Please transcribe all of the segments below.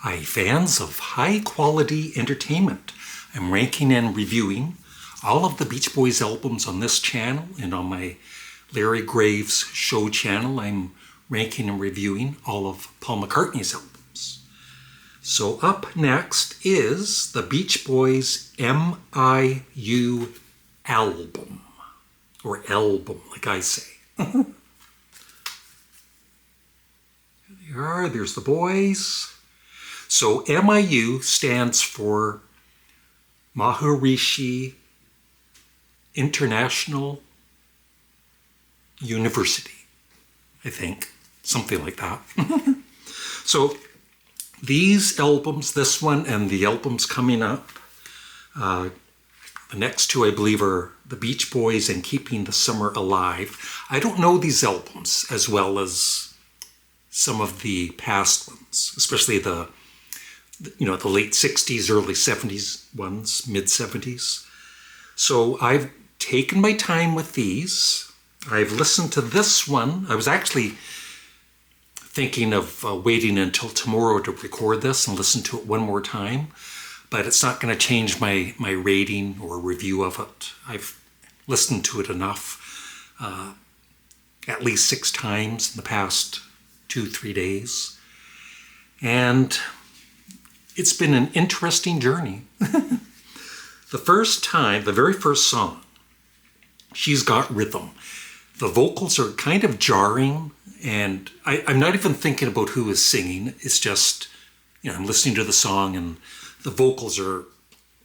Hi, fans of high-quality entertainment. I'm ranking and reviewing all of the Beach Boys albums on this channel, and on my Larry Graves show channel, I'm ranking and reviewing all of Paul McCartney's albums. So up next is the Beach Boys M.I.U. album, or album, like I say. There they are, there's the boys. So M.I.U. stands for Maharishi International University, I think, something like that. So these albums, this one and the albums coming up, the next two I believe are the Beach Boys and Keeping the Summer Alive. I don't know these albums as well as some of the past ones, especially the late 60s, early 70s ones, mid 70s. So I've taken my time with these. I've listened to this one. I was actually thinking of waiting until tomorrow to record this and listen to it one more time, but it's not going to change my rating or review of it. I've listened to it enough, at least 6 times in the past 2-3 days. And it's been an interesting journey. The very first song, She's Got Rhythm. The vocals are kind of jarring, and I'm not even thinking about who is singing. It's just, I'm listening to the song and the vocals are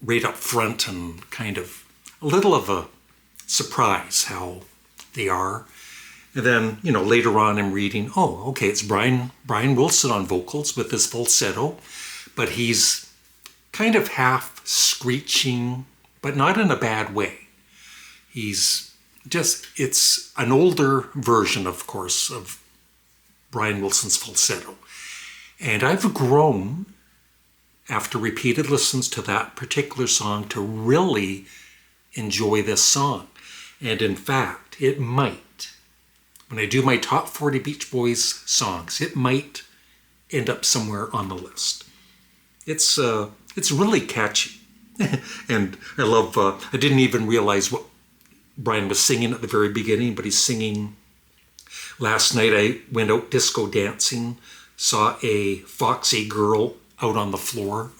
right up front and kind of a little of a surprise how they are. And then, later on I'm reading, oh, okay, it's Brian Wilson on vocals with his falsetto, but he's kind of half screeching, but not in a bad way. It's an older version, of course, of Brian Wilson's falsetto. And I've grown, after repeated listens to that particular song, to really enjoy this song. And in fact, it might, when I do my top 40 Beach Boys songs, it might end up somewhere on the list. It's really catchy. And I love, I didn't even realize what Brian was singing at the very beginning, but he's singing, last night I went out disco dancing, saw a foxy girl out on the floor.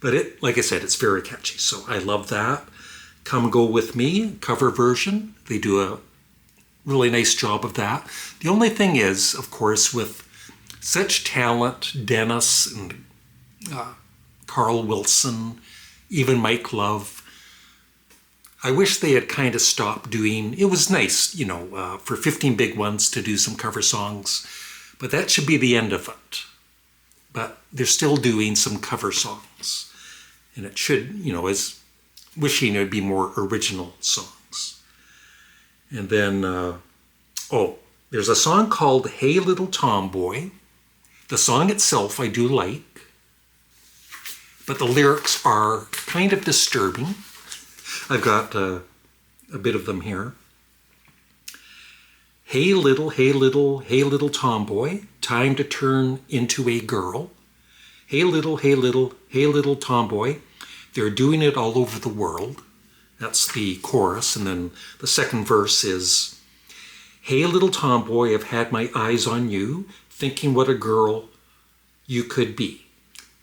But like I said, it's very catchy, so I love that. Come Go With Me, cover version. They do a really nice job of that. The only thing is, of course, with such talent, Dennis and Carl Wilson, even Mike Love, I wish they had kind of stopped doing, it was nice, for 15 Big Ones to do some cover songs, but that should be the end of it. But they're still doing some cover songs, and it should, is wishing there'd be more original songs. And then, there's a song called Hey Little Tomboy. The song itself I do like, but the lyrics are kind of disturbing. I've got a bit of them here. Hey little, hey little, hey little tomboy, time to turn into a girl. Hey little, hey little, hey little tomboy, they're doing it all over the world. That's the chorus, and then the second verse is, hey little tomboy, I've had my eyes on you, thinking what a girl you could be.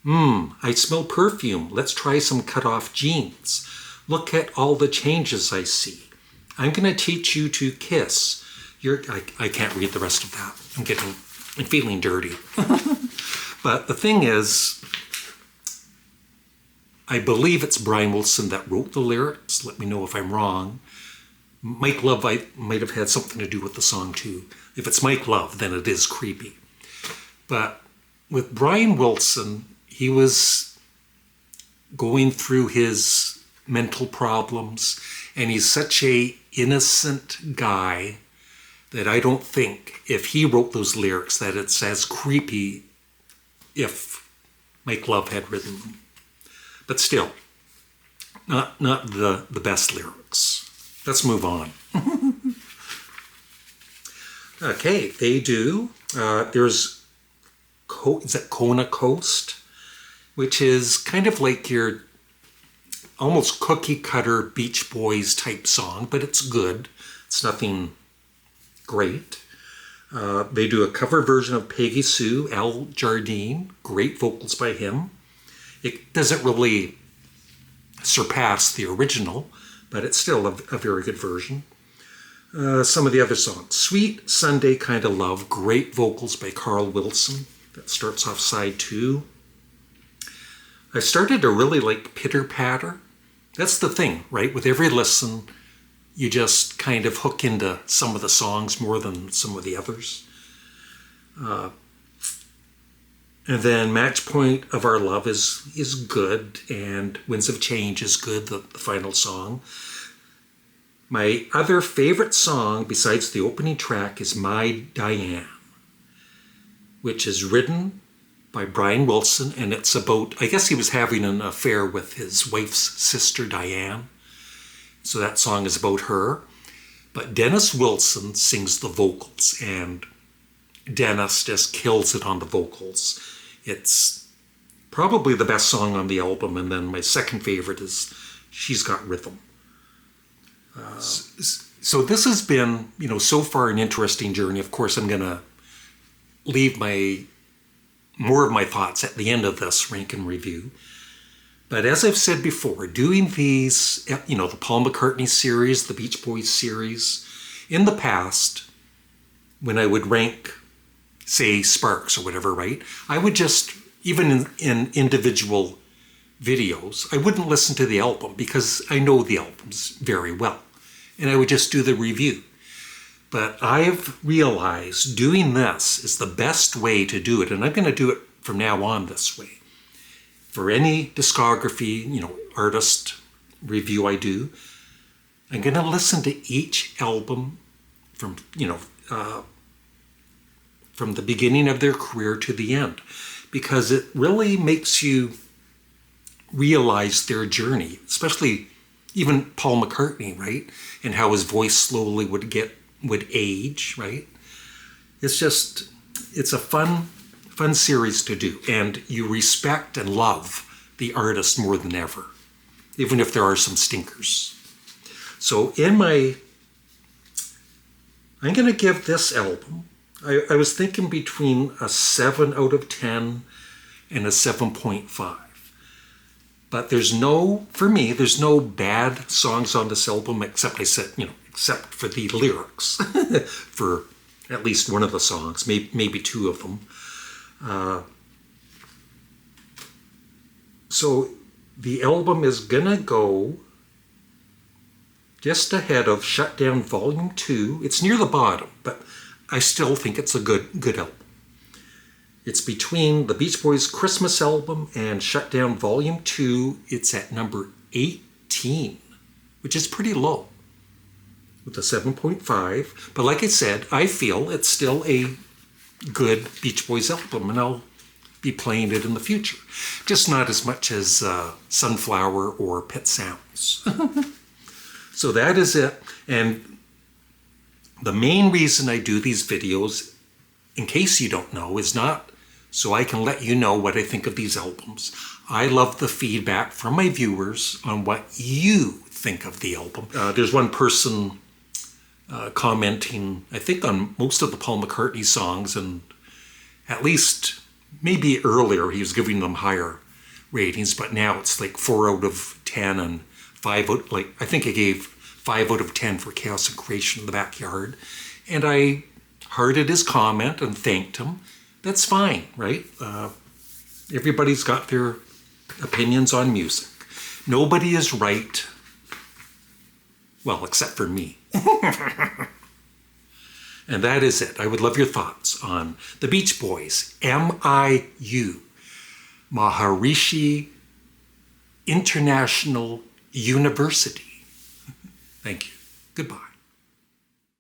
I smell perfume, let's try some cut-off jeans. Look at all the changes I see. I'm gonna teach you to kiss. I can't read the rest of that. I'm feeling dirty. But the thing is, I believe it's Brian Wilson that wrote the lyrics. Let me know if I'm wrong. Mike Love might have had something to do with the song too. If it's Mike Love, then it is creepy. But with Brian Wilson, he was going through his mental problems, and he's such a innocent guy that I don't think if he wrote those lyrics that it's as creepy if Mike Love had written them. But still, not the best lyrics. Let's move on. Okay, they do. There's is it Kona Coast, which is kind of like your almost cookie cutter Beach Boys type song, but it's good. It's nothing great. They do a cover version of Peggy Sue, Al Jardine, great vocals by him. It doesn't really surpass the original, but it's still a very good version. Some of the other songs. Sweet Sunday Kind of Love, great vocals by Carl Wilson. That starts off side 2. I started to really like Pitter Patter. That's the thing, right? With every listen, you just kind of hook into some of the songs more than some of the others. And then Match Point of Our Love is good, and Winds of Change is good, the final song. My other favorite song, besides the opening track, is My Diane, which is written by Brian Wilson, and it's about, I guess he was having an affair with his wife's sister, Diane. So that song is about her. But Dennis Wilson sings the vocals, and Dennis just kills it on the vocals. It's probably the best song on the album, and then my second favorite is She's Got Rhythm. So this has been, so far an interesting journey. Of course, I'm going to leave more of my thoughts at the end of this rank and review. But as I've said before, doing these, the Paul McCartney series, the Beach Boys series, in the past, when I would rank, say, Sparks or whatever, right, I would just, even in individual videos, I wouldn't listen to the album because I know the albums very well. And I would just do the review. But I've realized doing this is the best way to do it. And I'm going to do it from now on this way. For any discography, artist review I do, I'm going to listen to each album from the beginning of their career to the end. Because it really makes you realize their journey, especially even Paul McCartney, right? And how his voice slowly would age, right? It's a fun series to do. And you respect and love the artist more than ever, even if there are some stinkers. So I'm going to give this album, I was thinking between a 7 out of 10 and a 7.5. But there's no bad songs on this album, except except for the lyrics, for at least one of the songs, maybe 2 of them. So the album is gonna go just ahead of Shut Down Volume 2. It's near the bottom, but I still think it's a good album. It's between the Beach Boys Christmas album and Shut Down Volume 2. It's at number 18, which is pretty low, with a 7.5. But like I said, I feel it's still a good Beach Boys album, and I'll be playing it in the future. Just not as much as Sunflower or Pet Sounds. So that is it. And the main reason I do these videos, in case you don't know, is not so I can let you know what I think of these albums. I love the feedback from my viewers on what you think of the album. There's one person commenting, I think, on most of the Paul McCartney songs, and at least maybe earlier he was giving them higher ratings, but now it's like 4 out of 10 and 5 out, I think I gave 5 out of 10 for Chaos and Creation in the Backyard. And I hearted his comment and thanked him. That's fine, right? Everybody's got their opinions on music. Nobody is right. Well, except for me. And that is it. I would love your thoughts on the Beach Boys, M.I.U, Maharishi International University. Thank you. Goodbye.